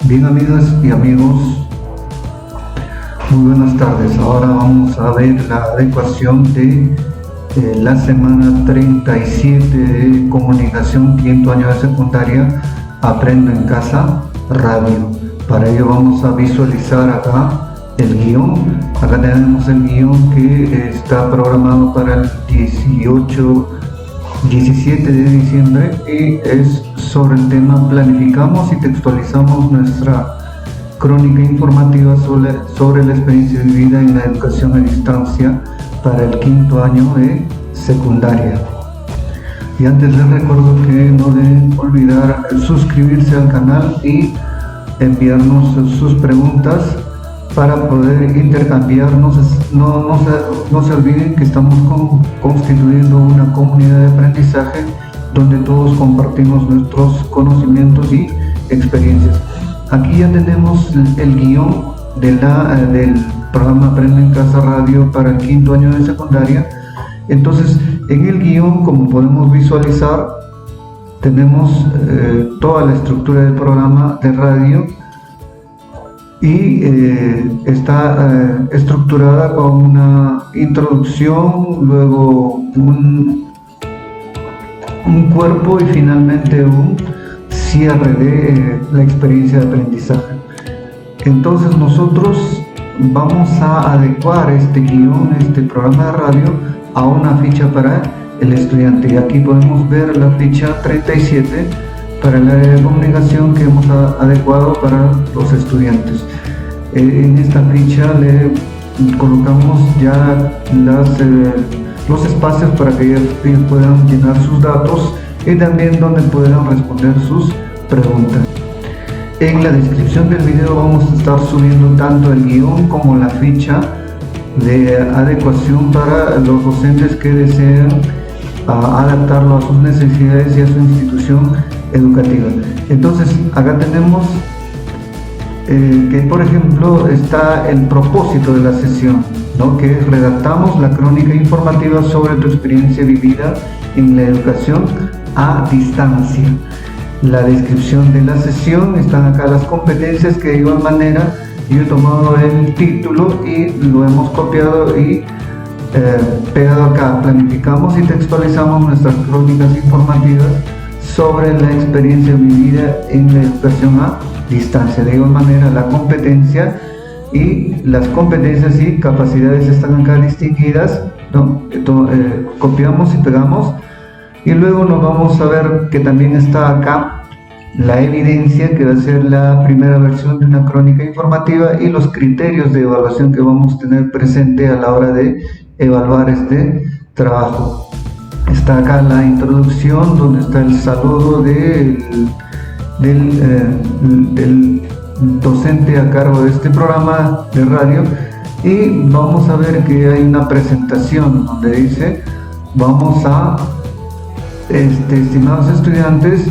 Bien, amigas y amigos, muy buenas tardes. Ahora vamos a ver la adecuación de la semana 37 de comunicación, quinto año de secundaria, Aprendo en Casa Radio. Para ello vamos a visualizar acá el guión. Acá tenemos el guión que está programado para el 17 de diciembre y es sobre el tema planificamos y textualizamos nuestra crónica informativa sobre la experiencia vivida en la educación a distancia para el quinto año de secundaria. Y antes les recuerdo que no deben olvidar suscribirse al canal y enviarnos sus preguntas para poder intercambiar. No se olviden que estamos constituyendo una comunidad de aprendizaje donde todos compartimos nuestros conocimientos y experiencias. Aquí ya tenemos el guión del programa Aprendo en Casa Radio para el quinto año de secundaria. Entonces, en el guión, como podemos visualizar, tenemos toda la estructura del programa de radio y está estructurada con una introducción, luego un cuerpo y finalmente un cierre de la experiencia de aprendizaje. Entonces nosotros vamos a adecuar este guión, este programa de radio, a una ficha para el estudiante. Y aquí podemos ver la ficha 37 para el área de comunicación que hemos adecuado para los estudiantes. En esta ficha le colocamos ya los espacios para que ellos puedan llenar sus datos y también donde puedan responder sus preguntas. En la descripción del video vamos a estar subiendo tanto el guión como la ficha de adecuación para los docentes que deseen adaptarlo a sus necesidades y a su institución educativa. Entonces acá tenemos que, por ejemplo, está el propósito de la sesión, ¿no? Que es: redactamos la crónica informativa sobre tu experiencia vivida en la educación a distancia. La descripción de la sesión, están acá las competencias, que de igual manera yo he tomado el título y lo hemos copiado y pegado acá. Planificamos y textualizamos nuestras crónicas informativas sobre la experiencia vivida en la educación a distancia. De igual manera, la competencia y las competencias y capacidades están acá distinguidas, ¿no? Copiamos y pegamos. Y luego nos vamos a ver que también está acá la evidencia, que va a ser la primera versión de una crónica informativa, y los criterios de evaluación que vamos a tener presente a la hora de evaluar este trabajo. Está acá la introducción, donde está el saludo del docente a cargo de este programa de radio, y vamos a ver que hay una presentación donde dice: vamos a estimados estudiantes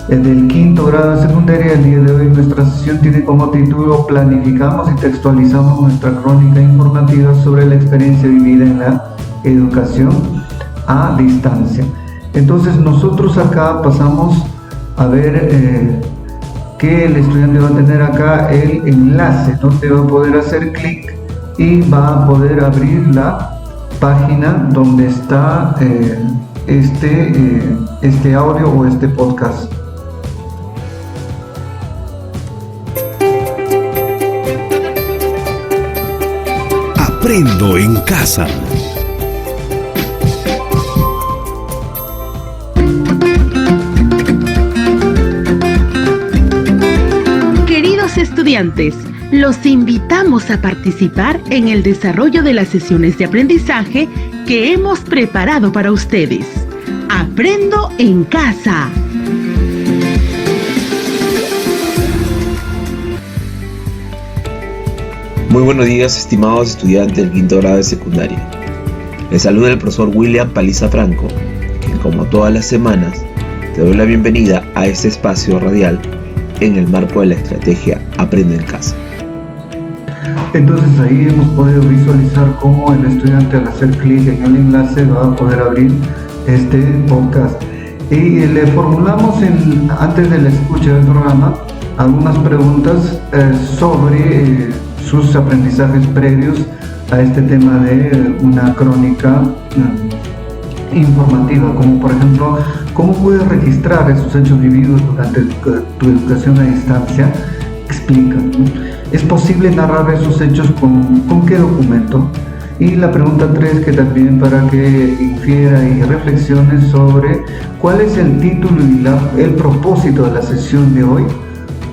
del quinto grado de secundaria, el día de hoy nuestra sesión tiene como título planificamos y textualizamos nuestra crónica informativa sobre la experiencia vivida en la educación a distancia. Entonces nosotros acá pasamos a ver que el estudiante va a tener acá el enlace donde va a poder hacer clic y va a poder abrir la página donde está este audio o este podcast. Aprendo en Casa. Queridos estudiantes, los invitamos a participar en el desarrollo de las sesiones de aprendizaje que hemos preparado para ustedes. Aprendo en Casa. Muy buenos días, estimados estudiantes del quinto grado de secundaria. Les saluda el profesor William Paliza Franco, quien, como todas las semanas, te doy la bienvenida a este espacio radial en el marco de la estrategia Aprende en Casa. Entonces ahí hemos podido visualizar cómo el estudiante, al hacer clic en el enlace, va a poder abrir este podcast. Y le formulamos antes de la escucha del programa algunas preguntas sobre sus aprendizajes previos a este tema de una crónica informativa, como por ejemplo, ¿cómo puedes registrar esos hechos vividos durante tu educación a distancia? Explica, ¿no? ¿Es posible narrar esos hechos con qué documento? Y la pregunta 3, que también para que infiera y reflexione sobre cuál es el título y el propósito de la sesión de hoy,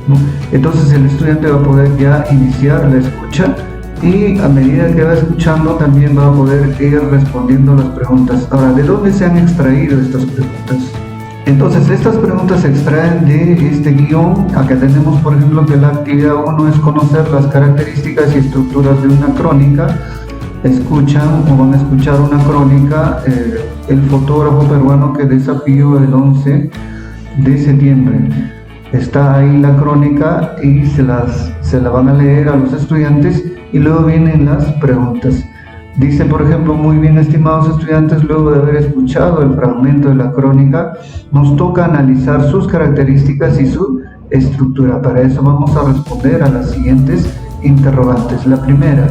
¿no? Entonces el estudiante va a poder ya iniciar la escucha y a medida que va escuchando también va a poder ir respondiendo las preguntas. Ahora, ¿de dónde se han extraído estas preguntas? Entonces, estas preguntas se extraen de este guión. Acá tenemos, por ejemplo, que la actividad 1 es conocer las características y estructuras de una crónica. Escuchan o van a escuchar una crónica, el fotógrafo peruano que desafió el 11 de septiembre. Está ahí la crónica y se la van a leer a los estudiantes y luego vienen las preguntas. Dice, por ejemplo, muy bien, estimados estudiantes, luego de haber escuchado el fragmento de la crónica, nos toca analizar sus características y su estructura. Para eso vamos a responder a las siguientes interrogantes. La primera,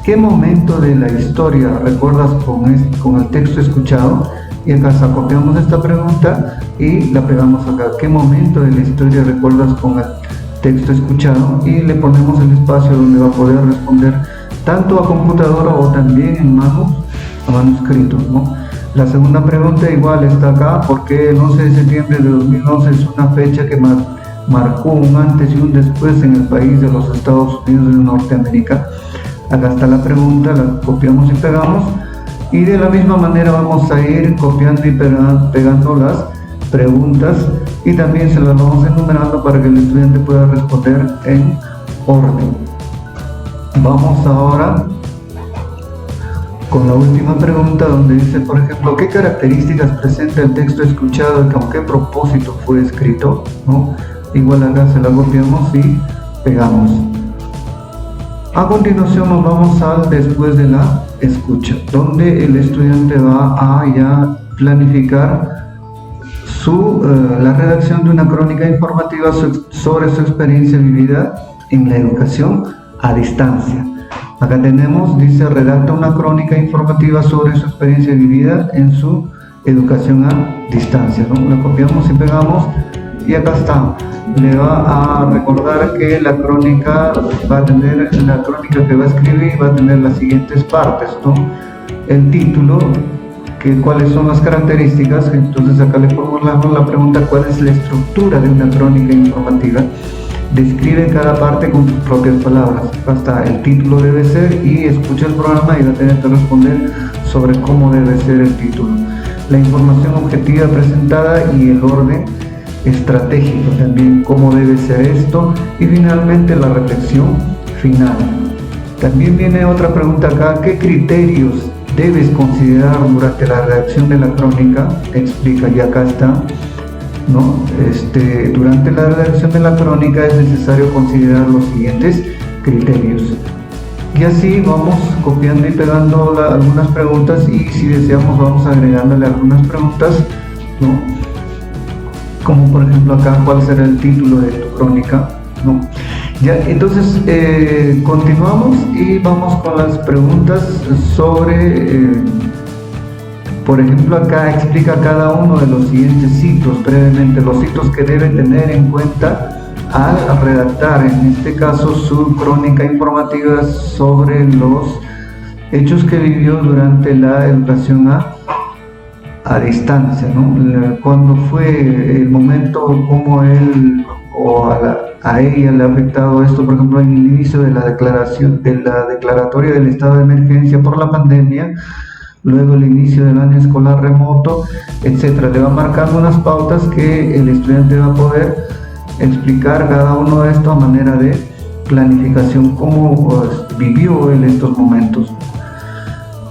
¿qué momento de la historia recuerdas con el texto escuchado? Y acá copiamos esta pregunta y la pegamos acá. ¿Qué momento de la historia recuerdas con el texto escuchado? Y le ponemos el espacio donde va a poder responder tanto a computadora o también en manuscrito, ¿no? La segunda pregunta igual está acá, porque el 11 de septiembre de 2011 es una fecha que marcó un antes y un después en el país de los Estados Unidos de Norteamérica. Acá está la pregunta, la copiamos y pegamos, y de la misma manera vamos a ir copiando y pegando las preguntas y también se las vamos enumerando para que el estudiante pueda responder en orden. Vamos ahora con la última pregunta, donde dice, por ejemplo, ¿qué características presenta el texto escuchado y con qué propósito fue escrito? ¿No? Igual acá se la copiamos y pegamos. A continuación nos vamos al después de la escucha, donde el estudiante va a ya planificar la redacción de una crónica informativa sobre su experiencia vivida en la educación a distancia. Acá tenemos, dice, redacta una crónica informativa sobre su experiencia vivida en su educación a distancia, ¿no? La copiamos y pegamos y acá está. Le va a recordar que la crónica que va a escribir va a tener las siguientes partes, ¿no? El título, cuáles son las características. Entonces acá le formulamos la pregunta, ¿cuál es la estructura de una crónica informativa? Describe cada parte con sus propias palabras. Hasta el título debe ser, y escucha el programa y va a tener que responder sobre cómo debe ser el título. La información objetiva presentada y el orden estratégico también, cómo debe ser esto, y finalmente la reflexión final. También viene otra pregunta acá, ¿qué criterios debes considerar durante la redacción de la crónica? Explica, y acá está, ¿no? Durante la redacción de la crónica es necesario considerar los siguientes criterios. Y así vamos copiando y pegando algunas preguntas, y si deseamos vamos agregándole algunas preguntas, ¿no? Como por ejemplo acá, ¿cuál será el título de tu crónica? ¿No? Ya, entonces continuamos y vamos con las preguntas sobre... Por ejemplo, acá explica cada uno de los siguientes hitos, brevemente, los hitos que debe tener en cuenta al redactar, en este caso, su crónica informativa sobre los hechos que vivió durante la educación a distancia, ¿no? Cuando fue el momento, cómo él o a ella le ha afectado esto, por ejemplo, en el inicio de la declaratoria del estado de emergencia por la pandemia, luego el inicio del año escolar remoto, etcétera. Le va marcando unas pautas que el estudiante va a poder explicar cada uno de esto a manera de planificación, cómo vivió él estos momentos.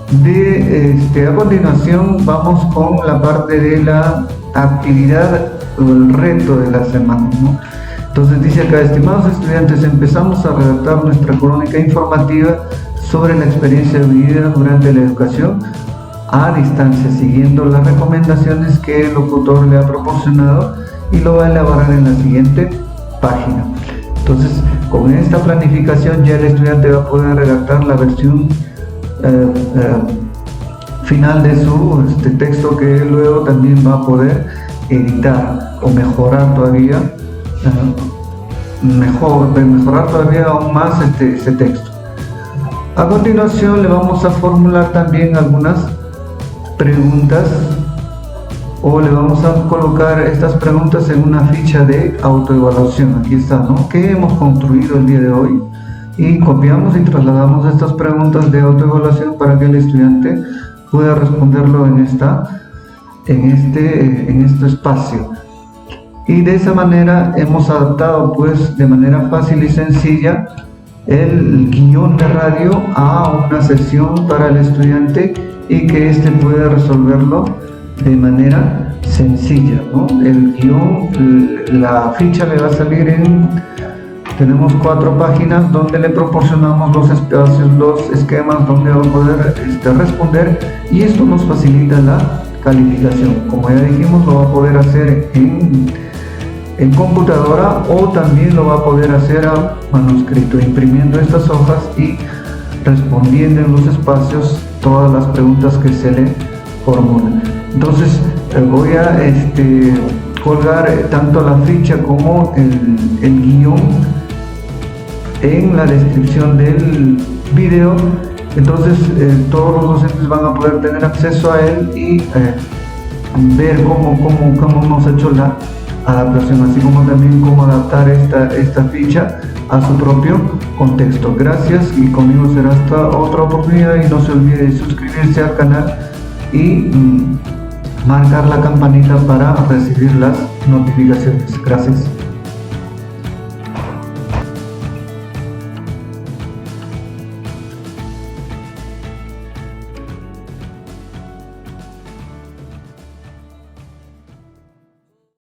A continuación vamos con la parte de la actividad o el reto de la semana, ¿no? Entonces dice acá, estimados estudiantes, empezamos a redactar nuestra crónica informativa sobre la experiencia vivida durante la educación a distancia, siguiendo las recomendaciones que el locutor le ha proporcionado, y lo va a elaborar en la siguiente página. Entonces, con esta planificación ya el estudiante va a poder redactar la versión final de su texto, que luego también va a poder editar o mejorar todavía, mejorar todavía aún más ese texto. A continuación le vamos a formular también algunas preguntas, o le vamos a colocar estas preguntas en una ficha de autoevaluación. Aquí está, ¿no? ¿Qué hemos construido el día de hoy? Y copiamos y trasladamos estas preguntas de autoevaluación para que el estudiante pueda responderlo en este espacio. Y de esa manera hemos adaptado, pues, de manera fácil y sencilla el guión de radio a una sesión para el estudiante, y que éste pueda resolverlo de manera sencilla, ¿no? El guión, la ficha le va a salir tenemos 4 páginas donde le proporcionamos los espacios, los esquemas donde va a poder responder, y esto nos facilita la calificación. Como ya dijimos, lo va a poder hacer en computadora, o también lo va a poder hacer a manuscrito, imprimiendo estas hojas y respondiendo en los espacios todas las preguntas que se le formulan. Entonces voy a colgar tanto la ficha como el guión en la descripción del video. Entonces todos los docentes van a poder tener acceso a él y ver cómo hemos hecho la adaptación, así como también cómo adaptar esta ficha a su propio contexto. Gracias, y conmigo será hasta otra oportunidad, y no se olvide de suscribirse al canal y marcar la campanita para recibir las notificaciones. Gracias.